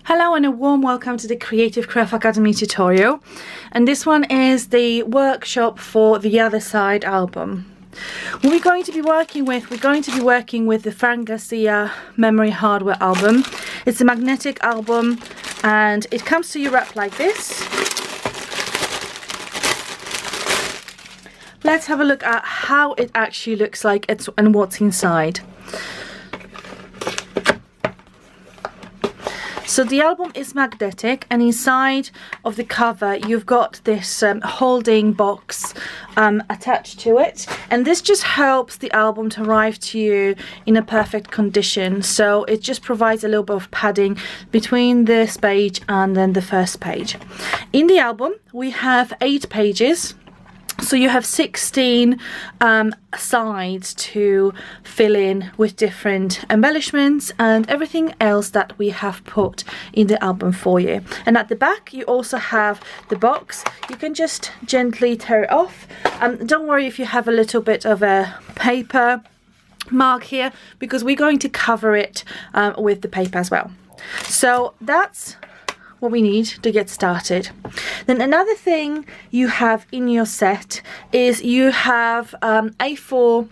Hello and a warm welcome to the Creative Craft Academy tutorial, and this one is the workshop for the Other Side album. What we're going to be working with, the Fran Garcia Memory Hardware album. It's a magnetic album and it comes to you wrapped like this. Let's have a look at how it actually looks like and what's inside. So the album is magnetic, and inside of the cover you've got this holding box attached to it, and this just helps the album to arrive to you in a perfect condition. So it just provides a little bit of padding between this page and then the first page. In the album we have 8 pages. So you have 16 sides to fill in with different embellishments and everything else that we have put in the album for you. And at the back you also have the box. You can just gently tear it off. Don't worry if you have a little bit of a paper mark here, because we're going to cover it with the paper as well. So that's what we need to get started. Then another thing you have in your set is you have A4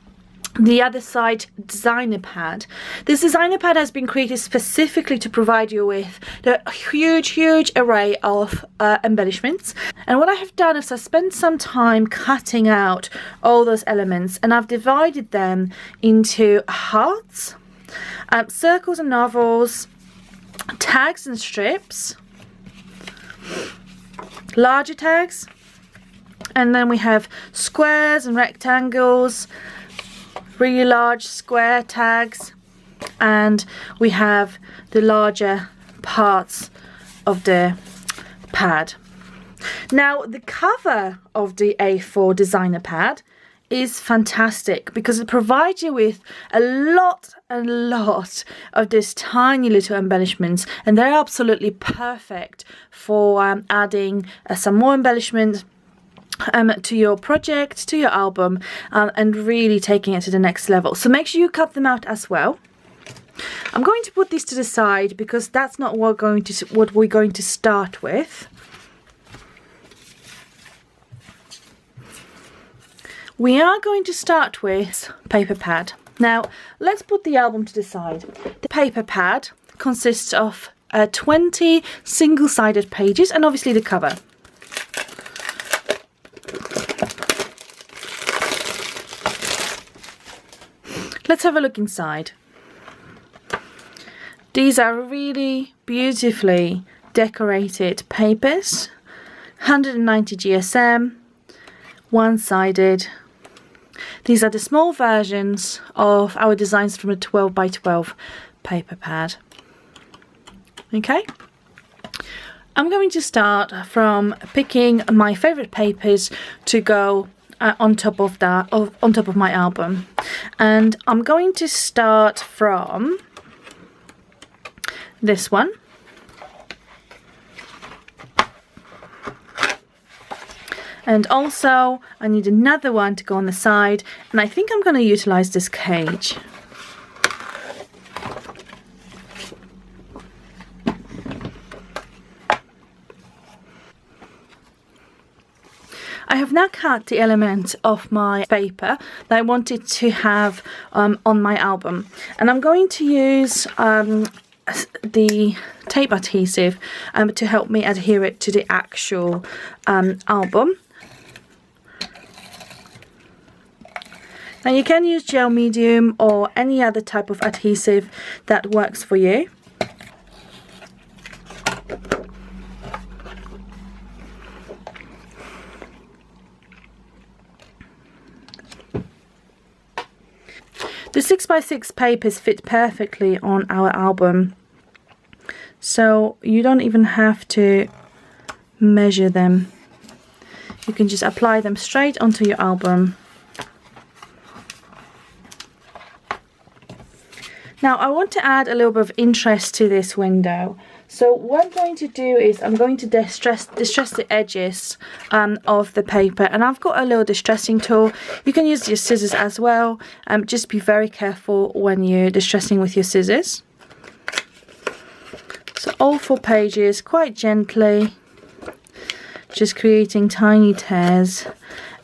the Other Side designer pad. This designer pad has been created specifically to provide you with the huge array of embellishments. And what I have done is I spent some time cutting out all those elements, and I've divided them into hearts, circles and novels, tags and strips, larger tags, and then we have squares and rectangles, really large square tags, and we have the larger parts of the pad. Now the cover of the A4 designer pad is fantastic because it provides you with a lot of these tiny little embellishments, and they're absolutely perfect for adding some more embellishment to your project, to your album, and really taking it to the next level. So make sure you cut them out as well. I'm going to put this to the side because that's not what we're going to start with. We are going to start with paper pad. Now let's put the album to the side. The paper pad consists of 20 single-sided pages and obviously the cover. Let's have a look inside. These are really beautifully decorated papers, 190 GSM, one-sided. These are the small versions of our designs from a 12 by 12 paper pad. Okay, I'm going to start from picking my favorite papers to go on top of my album, and I'm going to start from this one. And also I need another one to go on the side, and I think I'm going to utilize this cage. I have now cut the elements of my paper that I wanted to have on my album, and I'm going to use the tape adhesive to help me adhere it to the actual album. Now you can use gel medium or any other type of adhesive that works for you. The 6x6 papers fit perfectly on our album, so you don't even have to measure them. You can just apply them straight onto your album. Now I want to add a little bit of interest to this window. So what I'm going to do is I'm going to distress the edges of the paper, and I've got a little distressing tool. You can use your scissors as well. Just be very careful when you're distressing with your scissors. So all 4 pages, quite gently, just creating tiny tears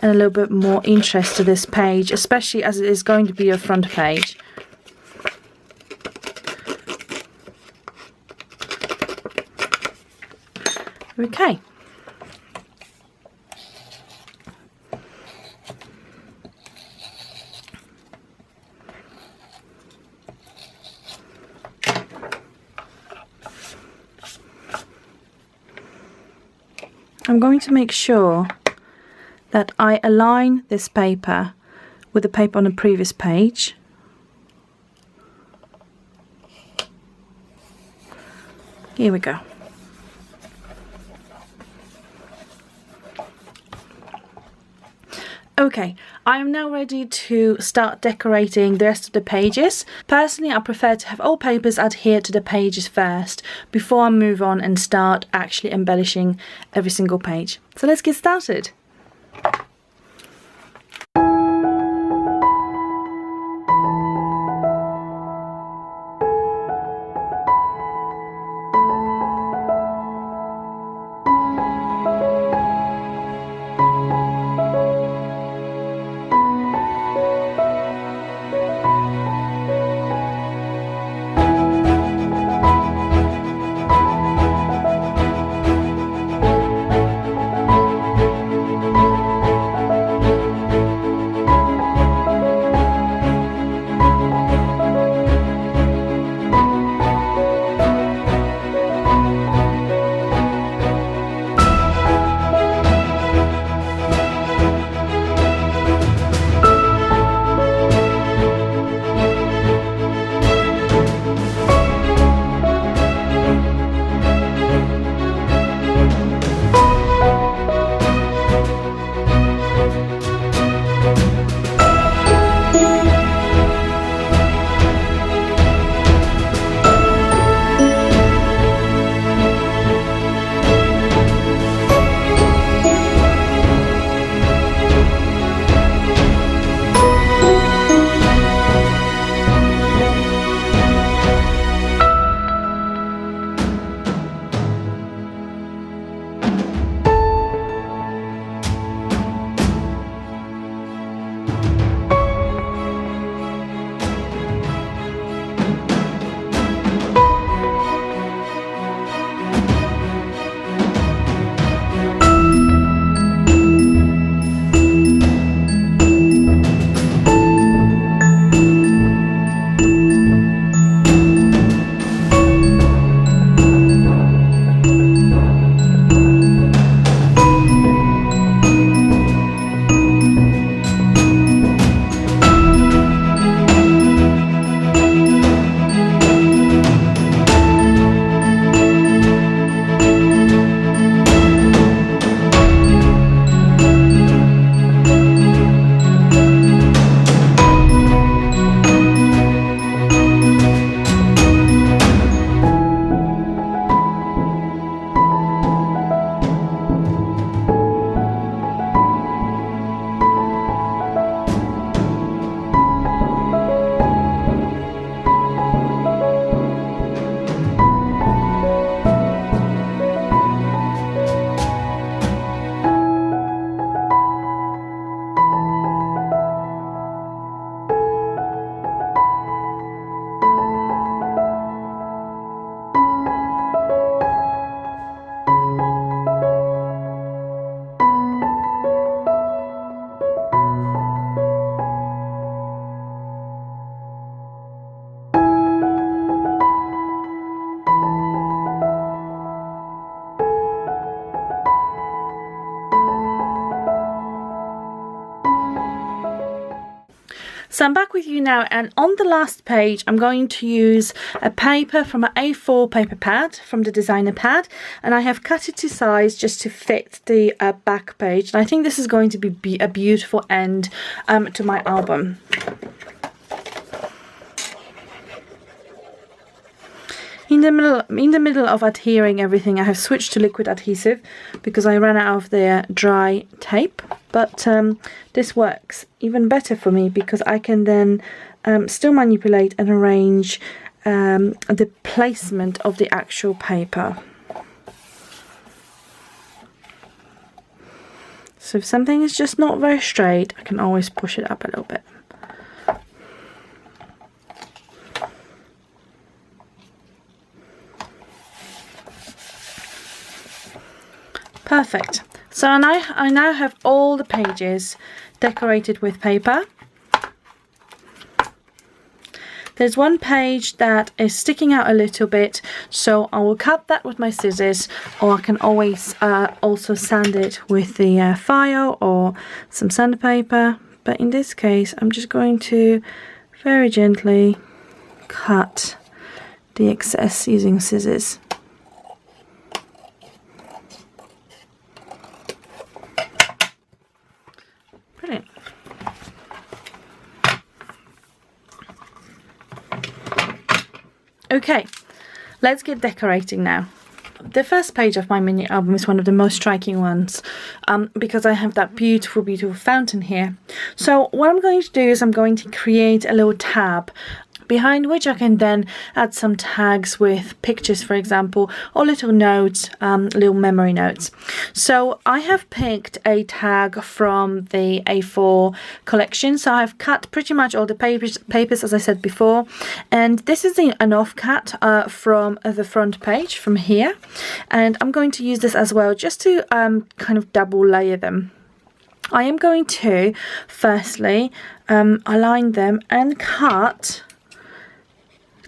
and a little bit more interest to this page, especially as it is going to be your front page. Okay. I'm going to make sure that I align this paper with the paper on the previous page. Here we go. Okay, I am now ready to start decorating the rest of the pages. Personally, I prefer to have all papers adhere to the pages first before I move on and start actually embellishing every single page. So let's get started. So I'm back with you now, and on the last page I'm going to use a paper from an A4 paper pad from the designer pad, and I have cut it to size just to fit the back page, and I think this is going to be a beautiful end to my album. In the middle of adhering everything, I have switched to liquid adhesive because I ran out of the dry tape, but this works even better for me because I can then still manipulate and arrange the placement of the actual paper. So if something is just not very straight, I can always push it up a little bit. Perfect. So I now have all the pages decorated with paper. There's one page that is sticking out a little bit, so I will cut that with my scissors, or I can always also sand it with the file or some sandpaper. But in this case, I'm just going to very gently cut the excess using scissors. Brilliant. Okay, let's get decorating now. The first page of my mini album is one of the most striking ones because I have that beautiful, beautiful fountain here. So what I'm going to do is I'm going to create a little tab behind which I can then add some tags with pictures, for example, or little notes, little memory notes. So I have picked a tag from the A4 collection. So I've cut pretty much all the papers as I said before, and this is an offcut from the front page from here, and I'm going to use this as well just to kind of double layer them. I am going to firstly align them and cut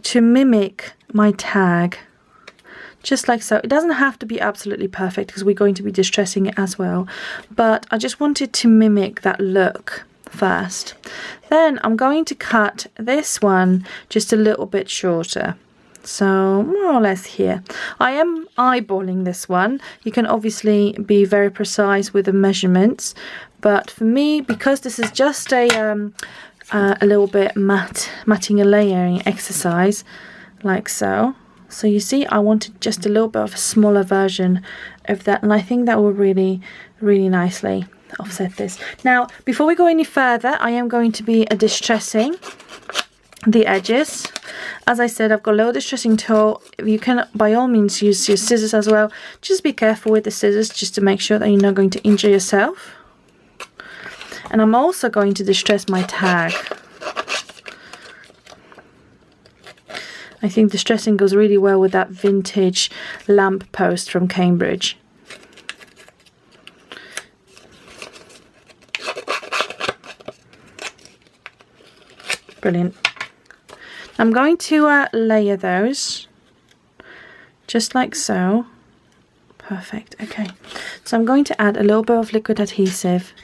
to mimic my tag, just like so. It doesn't have to be absolutely perfect because we're going to be distressing it as well, but I just wanted to mimic that look first. Then I'm going to cut this one just a little bit shorter, so more or less here. I am eyeballing this one. You can obviously be very precise with the measurements, but for me, because this is just a little bit matting and layering exercise, like so. So you see, I wanted just a little bit of a smaller version of that, and I think that will really, really nicely offset this. Now, before we go any further, I am going to be distressing the edges. As I said, I've got a little distressing tool. You can by all means use your scissors as well. Just be careful with the scissors just to make sure that you're not going to injure yourself. And I'm also going to distress my tag. I think distressing goes really well with that vintage lamp post from Cambridge. Brilliant. I'm going to layer those just like so. Perfect. Okay, so I'm going to add a little bit of liquid adhesive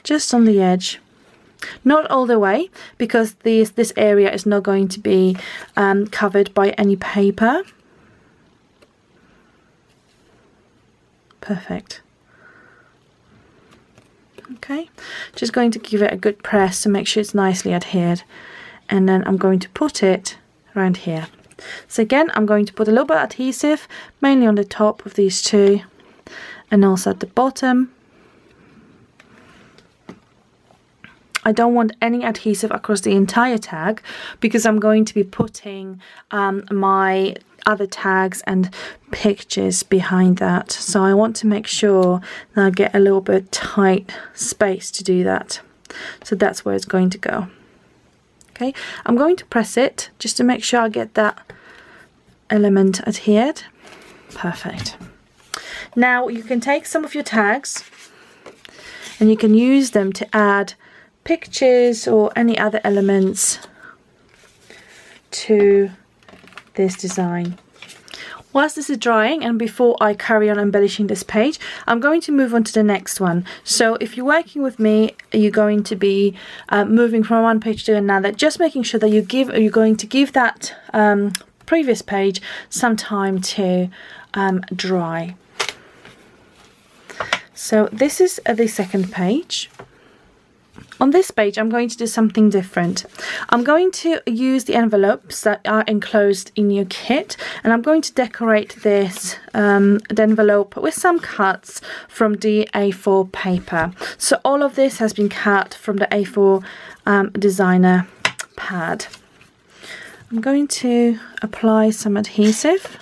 just on the edge, not all the way, because this area is not going to be covered by any paper. Perfect. Okay, just going to give it a good press to make sure it's nicely adhered, and then I'm going to put it around here. So again, I'm going to put a little bit of adhesive, mainly on the top of these two, and also at the bottom. I don't want any adhesive across the entire tag because I'm going to be putting my other tags and pictures behind that. So I want to make sure that I get a little bit tight space to do that. So that's where it's going to go. Okay, I'm going to press it just to make sure I get that element adhered. Perfect. Now you can take some of your tags and you can use them to add pictures or any other elements to this design. Whilst this is drying, and before I carry on embellishing this page, I'm going to move on to the next one. So if you're working with me, you're going to be moving from one page to another, just making sure that you're going to give that previous page some time to dry. So this is the second page. On this page, I'm going to do something different. I'm going to use the envelopes that are enclosed in your kit, and I'm going to decorate this the envelope with some cuts from the A4 paper. So all of this has been cut from the A4 designer pad. I'm going to apply some adhesive.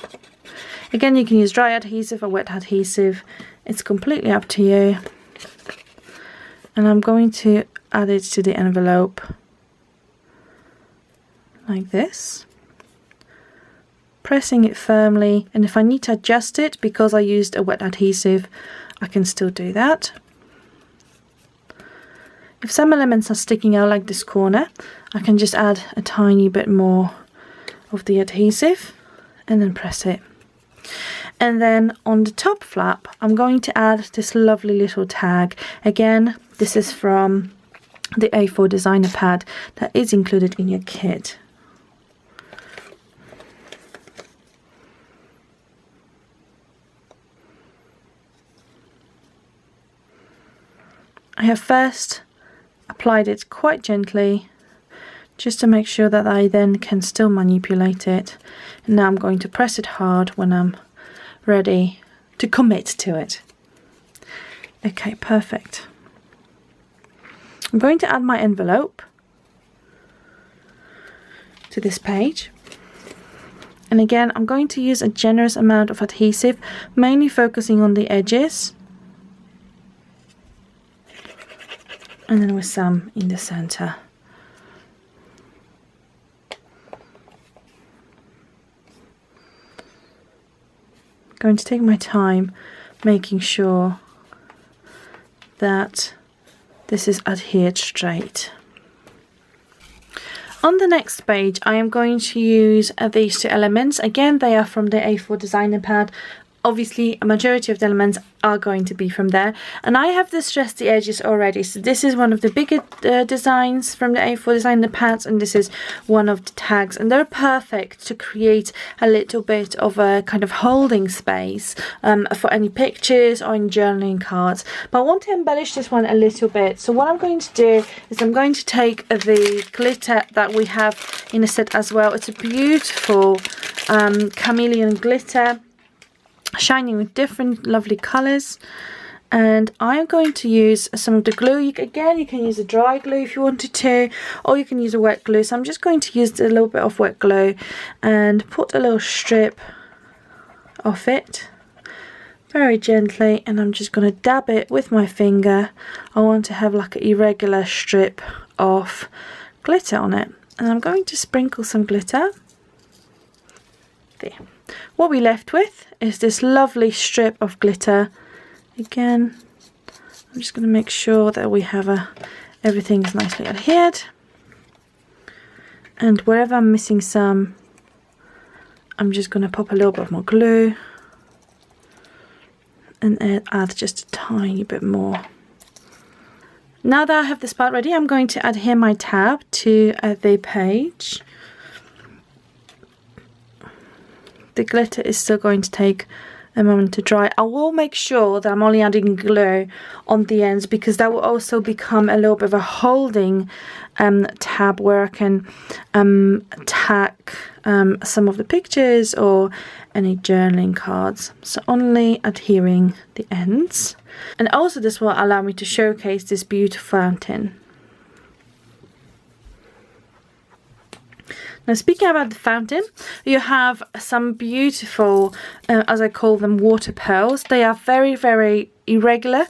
Again, you can use dry adhesive or wet adhesive. It's completely up to you. And I'm going to add it to the envelope like this. Pressing it firmly, and if I need to adjust it because I used a wet adhesive, I can still do that. If some elements are sticking out like this corner, I can just add a tiny bit more of the adhesive and then press it. And then on the top flap, I'm going to add this lovely little tag. Again, this is from the A4 designer pad that is included in your kit. I have first applied it quite gently, just to make sure that I then can still manipulate it. And now I'm going to press it hard when I'm ready to commit to it. Okay, perfect. I'm going to add my envelope to this page. And again, I'm going to use a generous amount of adhesive, mainly focusing on the edges. And then with some in the center. I'm going to take my time making sure that this is adhered straight. On the next page, I am going to use these two elements. Again, they are from the A4 designer pad. Obviously, a majority of the elements are going to be from there. And I have distressed the edges already. So this is one of the bigger designs from the A4 designer pads, and this is one of the tags. And they're perfect to create a little bit of a kind of holding space for any pictures or in journaling cards. But I want to embellish this one a little bit. So what I'm going to do is I'm going to take the glitter that we have in a set as well. It's a beautiful chameleon glitter, shining with different lovely colors, and I'm going to use some of the glue. Again, you can use a dry glue if you wanted to, or you can use a wet glue. So I'm just going to use a little bit of wet glue and put a little strip of it very gently, and I'm just going to dab it with my finger. I want to have like an irregular strip of glitter on it, and I'm going to sprinkle some glitter there. What we're left with is this lovely strip of glitter. Again, I'm just going to make sure that we have everything is nicely adhered. And wherever I'm missing some, I'm just going to pop a little bit more glue and add just a tiny bit more. Now that I have this part ready, I'm going to adhere my tab to the page. The glitter is still going to take a moment to dry. I will make sure that I'm only adding glue on the ends, because that will also become a little bit of a holding tab where I can tack some of the pictures or any journaling cards. So only adhering the ends. And also this will allow me to showcase this beautiful fountain. Now, speaking about the fountain, you have some beautiful, as I call them, water pearls. They are very, very irregular,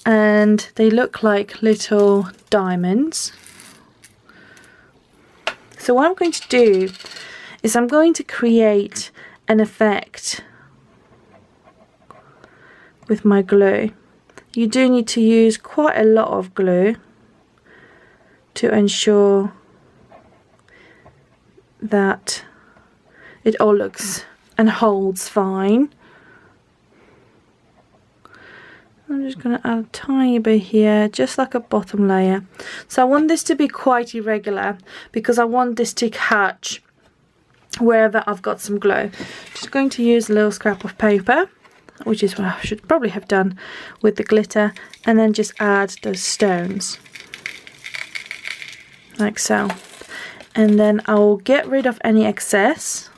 and they look like little diamonds. So what I'm going to do is I'm going to create an effect with my glue. You do need to use quite a lot of glue to ensure that it all looks and holds fine. I'm just going to add a tiny bit here, just like a bottom layer. So I want this to be quite irregular because I want this to catch wherever I've got some glue. Just going to use a little scrap of paper, which is what I should probably have done with the glitter, and then just add those stones like so. And then I'll get rid of any excess.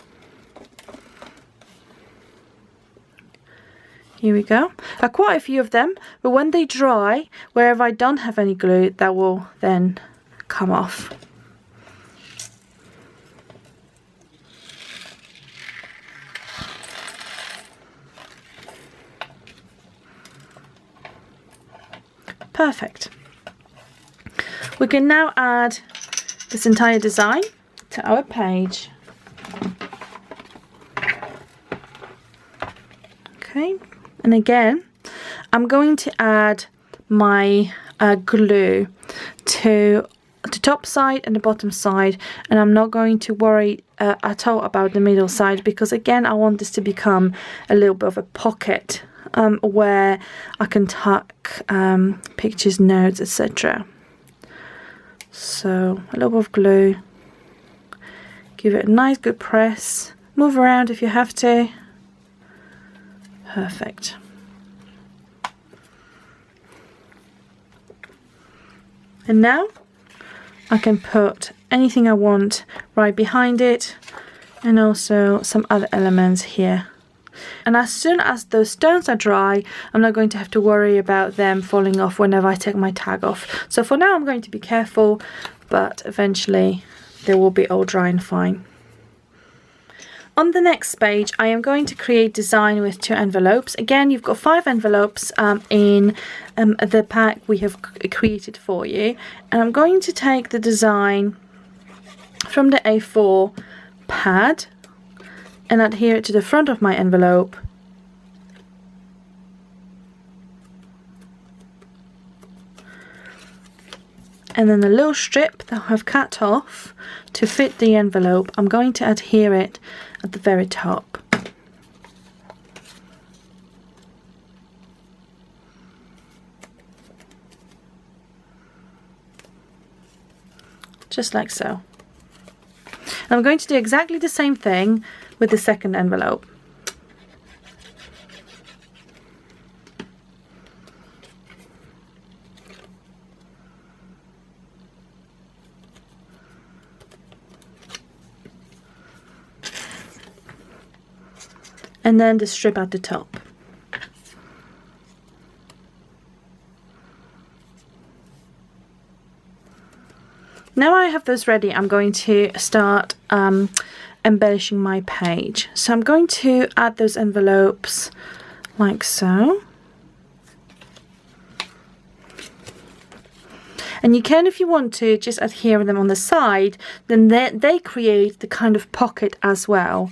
Here we go. Quite a few of them, but when they dry, wherever I don't have any glue, that will then come off. Perfect. We can now add this entire design to our page. Okay, and again, I'm going to add my glue to the top side and the bottom side, and I'm not going to worry at all about the middle side, because again I want this to become a little bit of a pocket where I can tuck pictures, notes, etc. So a little bit of glue, give it a nice good press, move around if you have to. Perfect. And now I can put anything I want right behind it, and also some other elements here. And as soon as those stones are dry, I'm not going to have to worry about them falling off whenever I take my tag off. So for now I'm going to be careful, but eventually they will be all dry and fine. On the next page, I am going to create design with 2 envelopes. Again, you've got 5 envelopes in the pack we have created for you. And I'm going to take the design from the A4 pad and adhere it to the front of my envelope. And then the little strip that I have cut off to fit the envelope, I'm going to adhere it at the very top. Just like so. And I'm going to do exactly the same thing with the second envelope. And then the strip at the top. Now I have those ready, I'm going to start embellishing my page. So I'm going to add those envelopes like so. And you can, if you want to, just adhere them on the side, then they create the kind of pocket as well.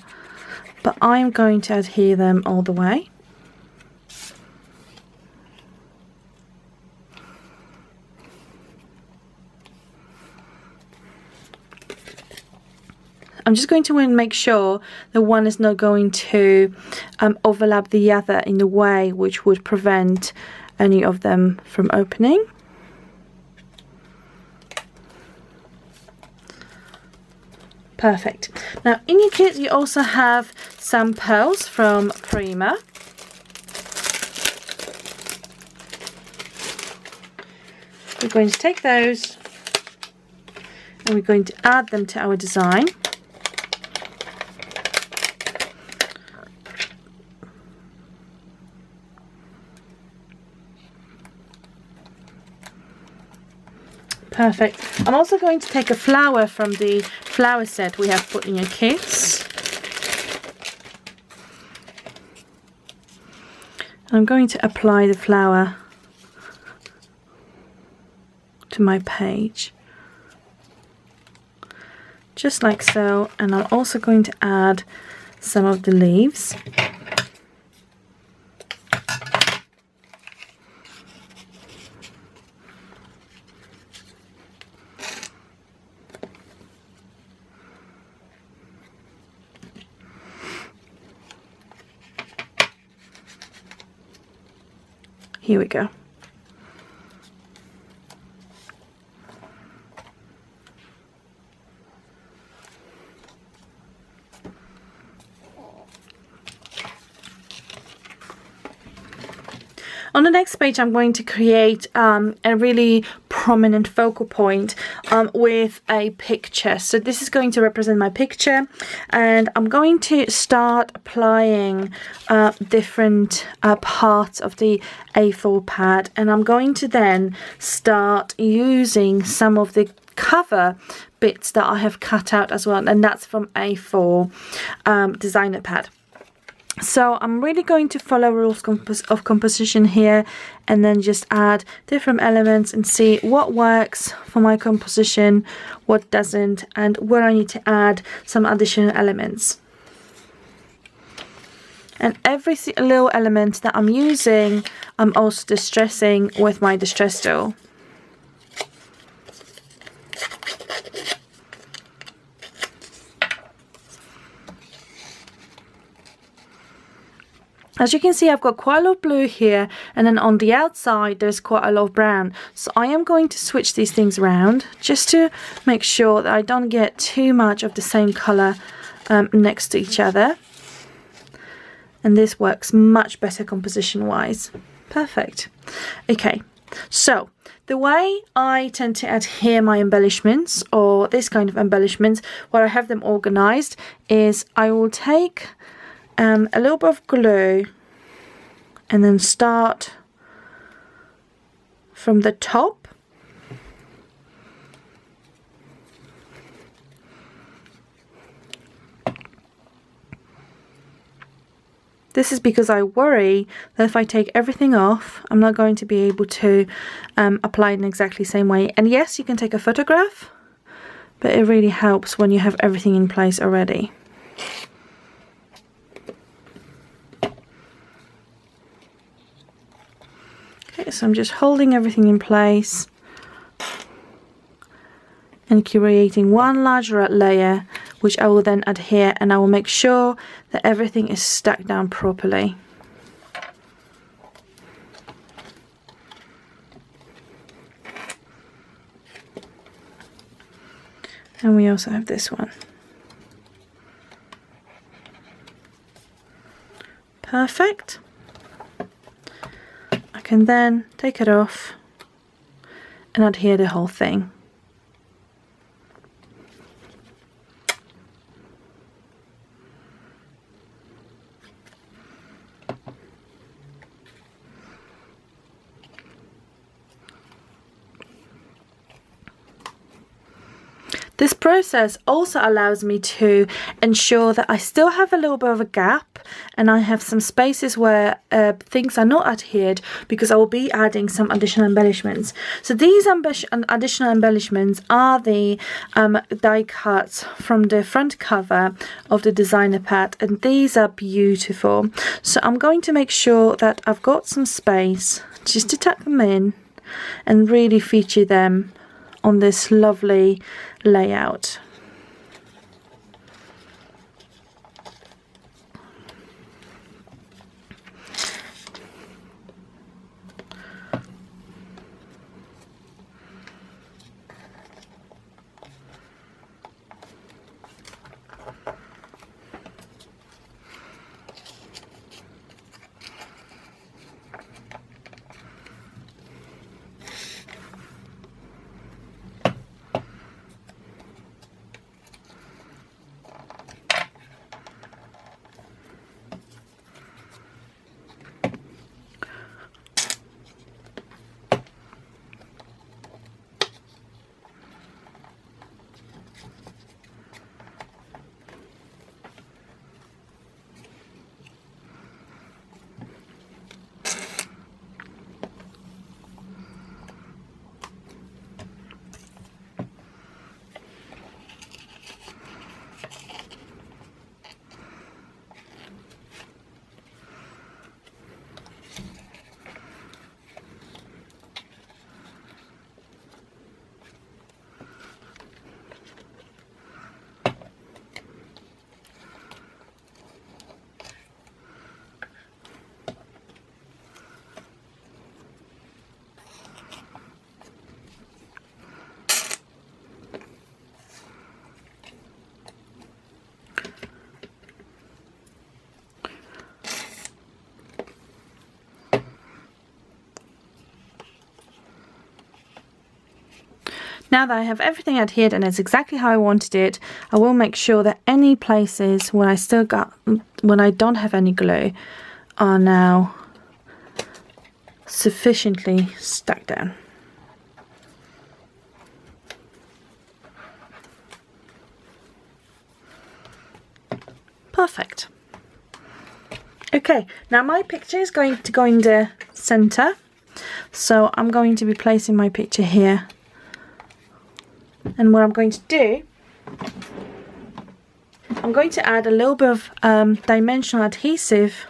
But I'm going to adhere them all the way. I'm just going to make sure that one is not going to overlap the other in a way which would prevent any of them from opening. Perfect. Now in your kit you also have some pearls from Prima. We're going to take those and we're going to add them to our design. Perfect. I'm also going to take a flower from the flower set we have put in your kits. I'm going to apply the flower to my page. Just like so. And I'm also going to add some of the leaves. Here we go. On the next page I'm going to create a really prominent focal point with a picture. So this is going to represent my picture, and I'm going to start applying different parts of the A4 pad, and I'm going to then start using some of the cover bits that I have cut out as well, and that's from A4 designer pad. So I'm really going to follow rules of composition here, and then just add different elements and see what works for my composition, what doesn't, and where I need to add some additional elements. And every little element that I'm using, I'm also distressing with my distress tool. As you can see, I've got quite a lot of blue here, and then on the outside there's quite a lot of brown. So I am going to switch these things around just to make sure that I don't get too much of the same colour next to each other. And this works much better composition wise. Perfect. Okay, so the way I tend to adhere my embellishments, or this kind of embellishments, where I have them organised, is I will take a little bit of glue and then start from the top This is because I worry that if I take everything off, I'm not going to be able to apply it in exactly the same way. And yes, you can take a photograph, but it really helps when you have everything in place already. Okay, so I'm just holding everything in place and creating one large layer, which I will then adhere, and I will make sure that everything is stuck down properly. And we also have this one. Perfect. I can then take it off and adhere the whole thing. This process also allows me to ensure that I still have a little bit of a gap and I have some spaces where things are not adhered, because I will be adding some additional embellishments. So these additional embellishments are the die cuts from the front cover of the designer pad, and these are beautiful. So I'm going to make sure that I've got some space just to tuck them in and really feature them on this lovely layout. Now that I have everything adhered and it's exactly how I wanted it, I will make sure that any places when I don't have any glue are now sufficiently stuck down. Perfect. Okay, now my picture is going to go in the center. So I'm going to be placing my picture here. And what I'm going to do, I'm going to add a little bit of dimensional adhesive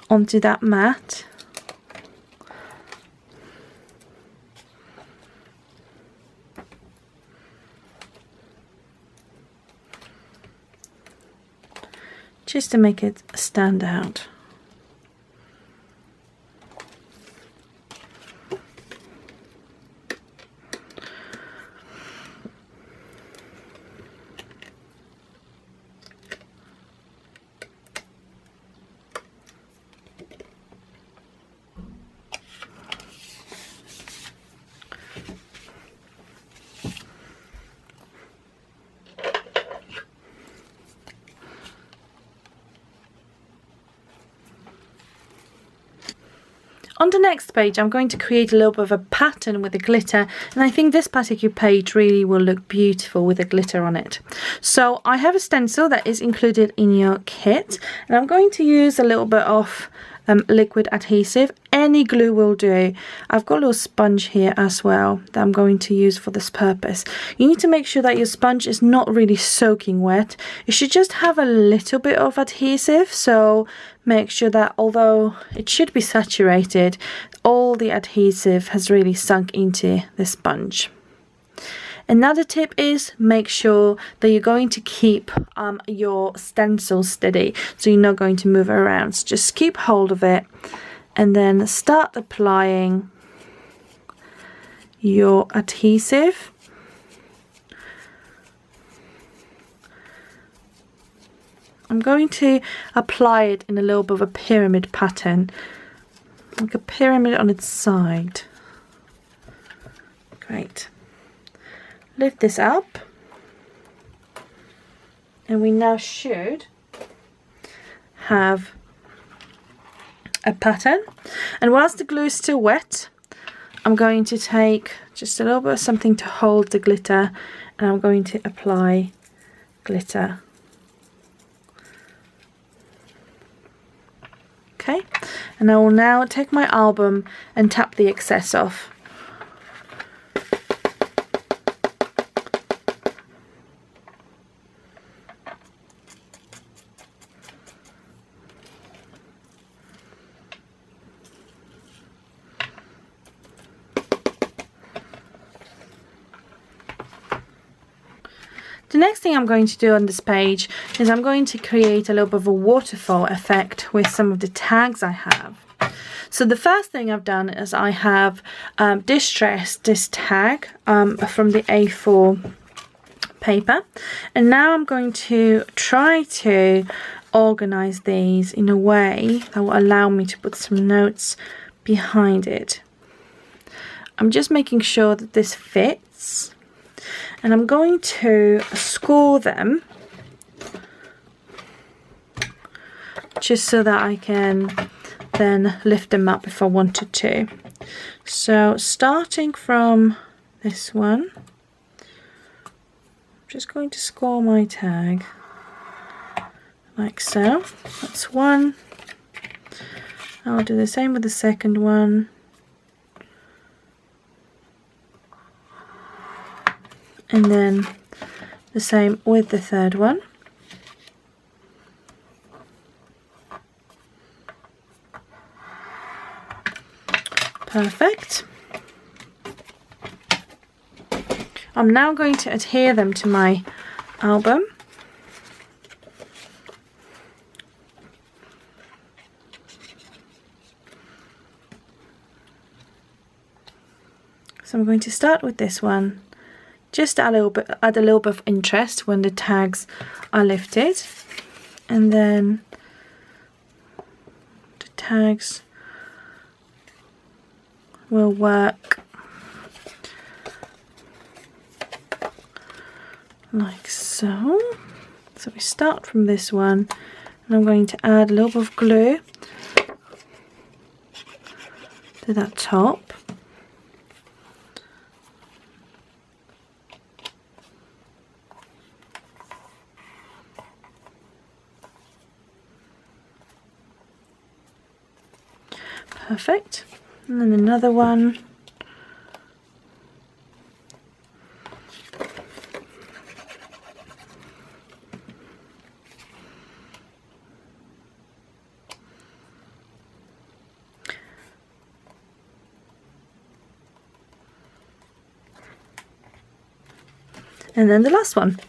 onto that mat. Just to make it stand out. On the next page, I'm going to create a little bit of a pattern with the glitter, and I think this particular page really will look beautiful with the glitter on it. So I have a stencil that is included in your kit, and I'm going to use a little bit of liquid adhesive. Any glue will do. I've got a little sponge here as well that I'm going to use for this purpose. You need to make sure that your sponge is not really soaking wet. It should just have a little bit of adhesive, so make sure that although it should be saturated, all the adhesive has really sunk into the sponge. Another tip is make sure that you're going to keep your stencil steady, so you're not going to move it around. So just keep hold of it and then start applying your adhesive. I'm going to apply it in a little bit of a pyramid pattern, like a pyramid on its side. Great. Lift this up, and we now should have a pattern. And whilst the glue is still wet, I'm going to take just a little bit of something to hold the glitter, and I'm going to apply glitter. Okay, and I will now take my album and tap the excess off. The next thing I'm going to do on this page is I'm going to create a little bit of a waterfall effect with some of the tags I have. So the first thing I've done is I have distressed this tag from the A4 paper, and now I'm going to try to organize these in a way that will allow me to put some notes behind it. I'm just making sure that this fits. And I'm going to score them just so that I can then lift them up if I wanted to. So starting from this one, I'm just going to score my tag like so. That's one. I'll do the same with the second one. And then the same with the third one. Perfect. I'm now going to adhere them to my album. So I'm going to start with this one. Just add a little bit of interest when the tags are lifted, and then the tags will work like so. So we start from this one, and I'm going to add a little bit of glue to that top. Perfect. And then another one. And then the last one.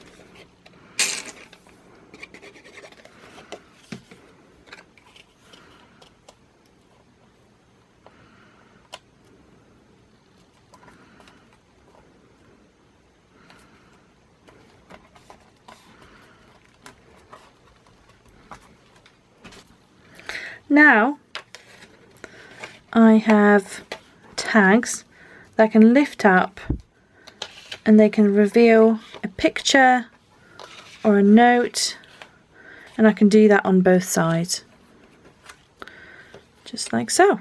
Now I have tags that can lift up and they can reveal a picture or a note, and I can do that on both sides, just like so.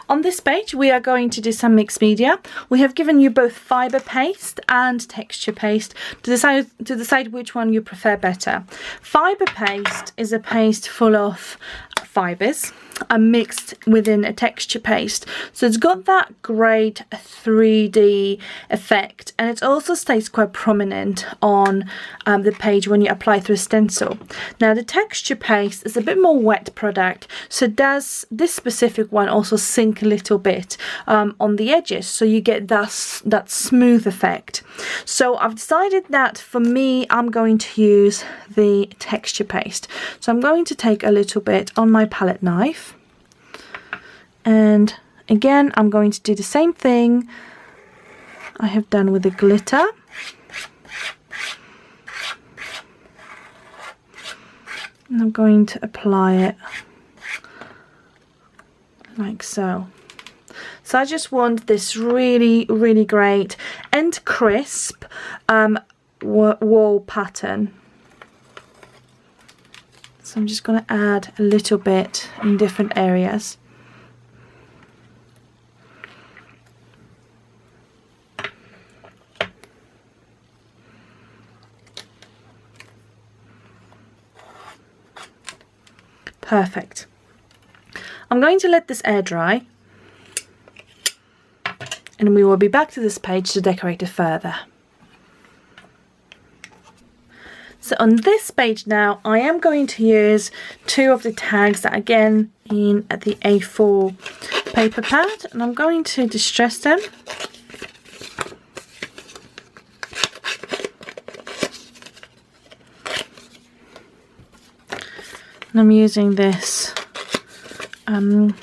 On this page we are going to do some mixed media. We have given you both fiber paste and texture paste to decide which one you prefer better. Fiber paste is a paste full of fibers mixed within a texture paste, so it's got that great 3D effect, and it also stays quite prominent on the page when you apply through a stencil. Now the texture paste is a bit more wet product, so does this specific one also sink a little bit on the edges, so you get that smooth effect. So I've decided that for me I'm going to use the texture paste, so I'm going to take a little bit on my palette knife, and again I'm going to do the same thing I have done with the glitter. And I'm going to apply it like so. So I just want this really, really great and crisp wall pattern. So I'm just going to add a little bit in different areas. Perfect. I'm going to let this air dry, and we will be back to this page to decorate it further. So on this page now I am going to use two of the tags that again in at the A4 paper pad, and I'm going to distress them. And I'm using this I'm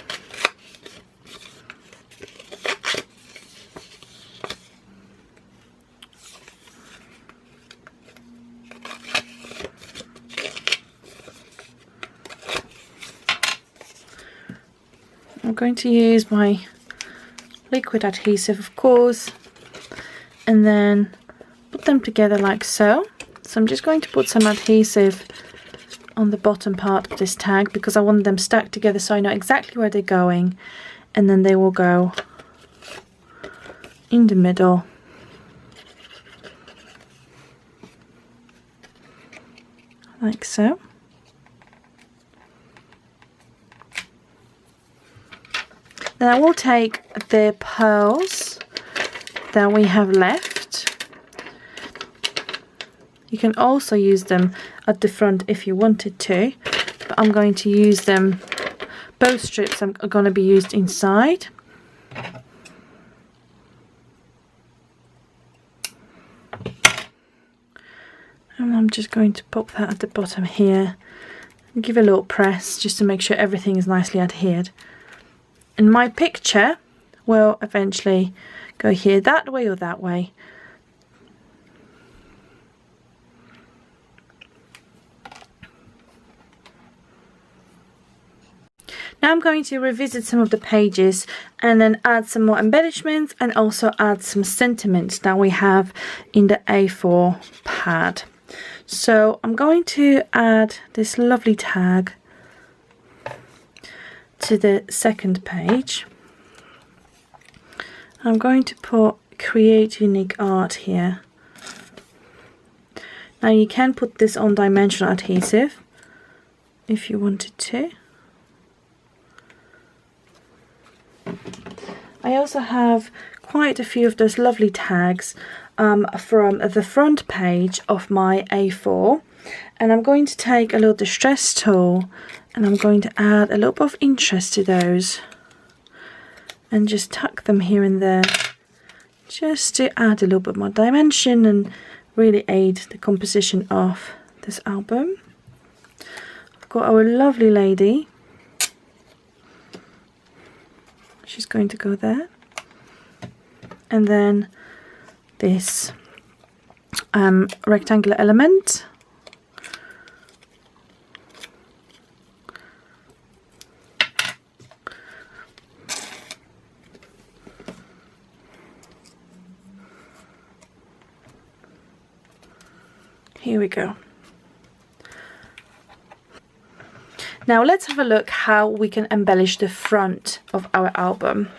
going to use my liquid adhesive, of course, and then put them together like so. So I'm just going to put some adhesive on the bottom part of this tag because I want them stuck together so I know exactly where they're going, and then they will go in the middle. Like so. Then I will take the pearls that we have left. You can also use them at the front if you wanted to, but I'm going to use them, both strips are going to be used inside. And I'm just going to pop that at the bottom here and give a little press just to make sure everything is nicely adhered. And my picture will eventually go here that way or that way. Now I'm going to revisit some of the pages and then add some more embellishments and also add some sentiments that we have in the A4 pad. So I'm going to add this lovely tag to the second page. I'm going to put create unique art here. Now you can put this on dimensional adhesive, if you wanted to. I also have quite a few of those lovely tags from the front page of my A4, and I'm going to take a little distress tool and I'm going to add a little bit of interest to those and just tuck them here and there, just to add a little bit more dimension and really aid the composition of this album. I've got our lovely lady. She's going to go there. And then this rectangular element. Here we go. Now let's have a look how we can embellish the front of our album.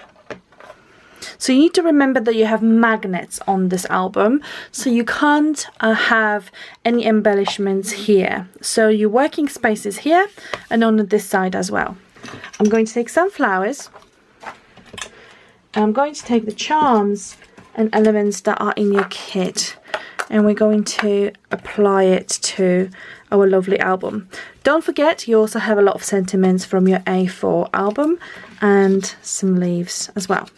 So you need to remember that you have magnets on this album, so you can't have any embellishments here. So your working space is here and on this side as well. I'm going to take some flowers. I'm going to take the charms and elements that are in your kit, and we're going to apply it to our lovely album. Don't forget, you also have a lot of sentiments from your A4 album and some leaves as well.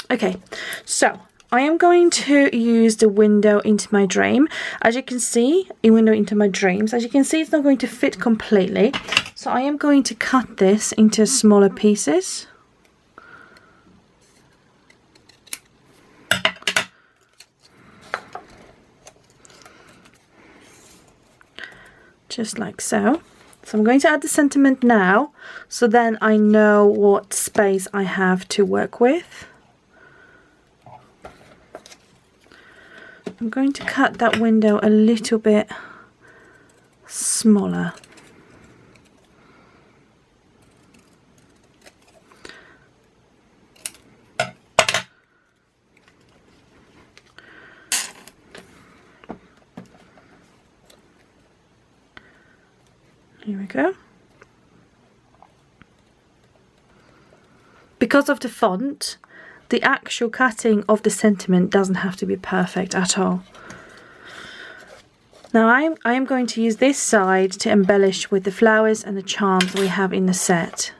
Okay, so I am going to use the window into my dream. As you can see, in window into my dreams, as you can see, it's not going to fit completely. So I am going to cut this into smaller pieces. Just like so. So I'm going to add the sentiment now, so then I know what space I have to work with. I'm going to cut that window a little bit smaller. Here we go. Because of the font, the actual cutting of the sentiment doesn't have to be perfect at all. Now I am going to use this side to embellish with the flowers and the charms we have in the set.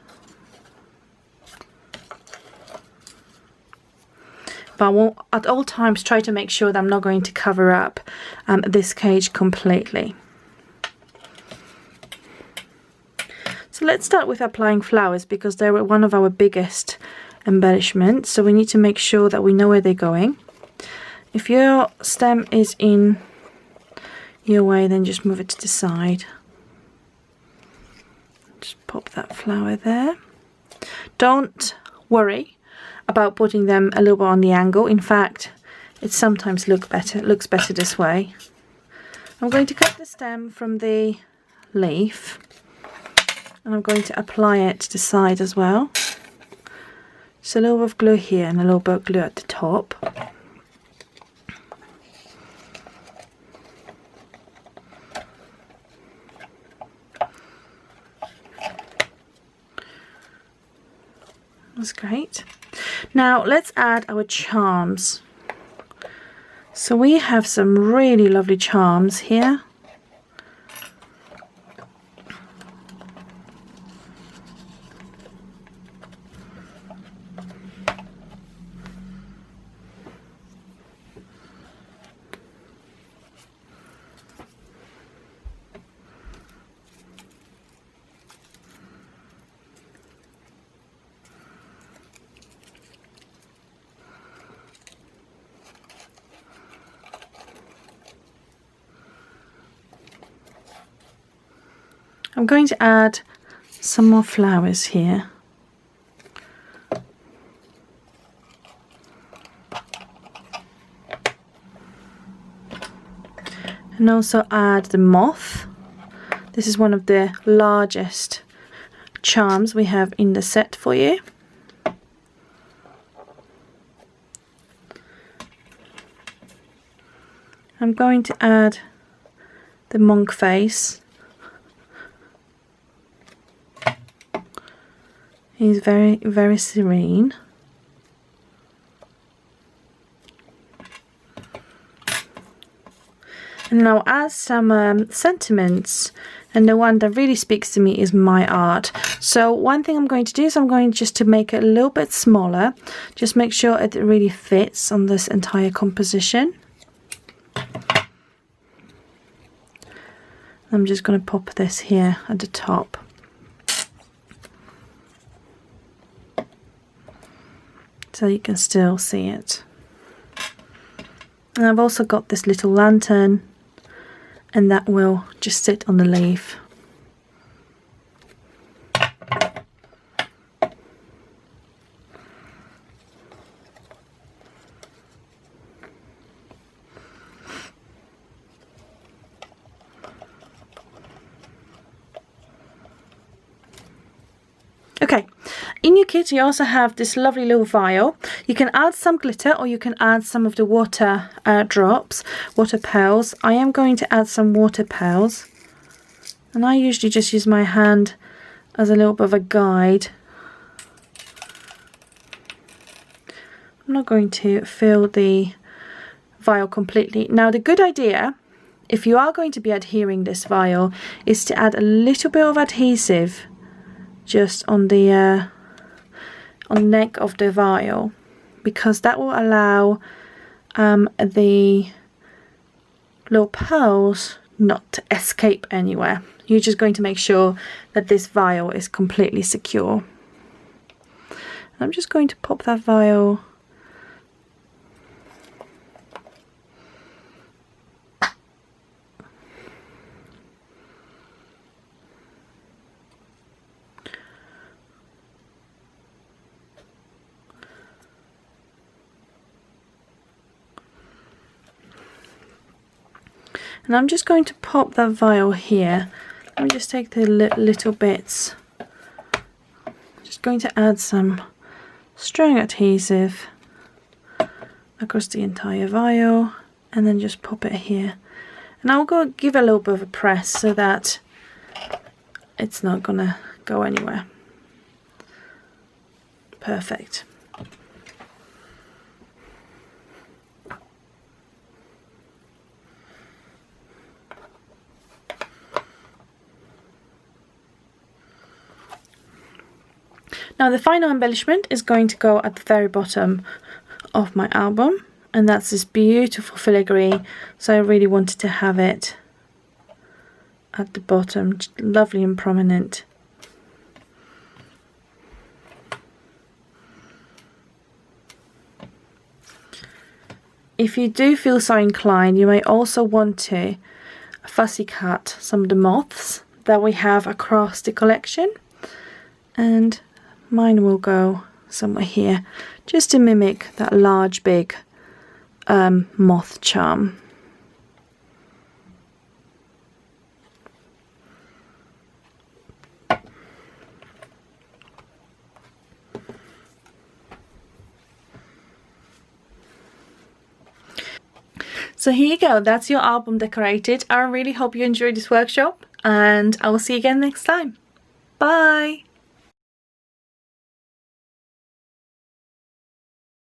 But I will at all times try to make sure that I'm not going to cover up this cage completely. So let's start with applying flowers, because they were one of our biggest embellishments, so we need to make sure that we know where they're going. If your stem is in your way, then just move it to the side. Just pop that flower there. Don't worry about putting them a little bit on the angle. In fact, it sometimes looks better this way. I'm going to cut the stem from the leaf, and I'm going to apply it to the side as well. Just a little bit of glue here and a little bit of glue at the top. That's great. Now let's add our charms. So we have some really lovely charms here. I'm going to add some more flowers here. And also add the moth. This is one of the largest charms we have in the set for you. I'm going to add the monk face He's very, very serene. And now add some sentiments, and the one that really speaks to me is my art. So one thing I'm going to do is I'm going just to make it a little bit smaller. Just make sure it really fits on this entire composition. I'm just going to pop this here at the top. So you can still see it. And I've also got this little lantern, and that will just sit on the leaf. Okay, in your kit you also have this lovely little vial. You can add some glitter, or you can add some of the water drops, water pearls. I am going to add some water pearls, and I usually just use my hand as a little bit of a guide. I'm not going to fill the vial completely. Now the good idea, if you are going to be adhering this vial, is to add a little bit of adhesive just on the neck of the vial, because that will allow the little pearls not to escape anywhere. You're just going to make sure that this vial is completely secure. I'm just going to pop that vial and I'm just going to pop that vial here. Let me just take the little bits. Just going to add some strong adhesive across the entire vial, and then just pop it here. And I'll go give a little bit of a press so that it's not gonna go anywhere. Perfect. Now the final embellishment is going to go at the very bottom of my album, and that's this beautiful filigree. So I really wanted to have it at the bottom, lovely and prominent. If you do feel so inclined, you may also want to fussy cut some of the moths that we have across the collection, and mine will go somewhere here just to mimic that large big moth charm. So here you go, that's your album decorated. I really hope you enjoyed this workshop, and I will see you again next time. Bye!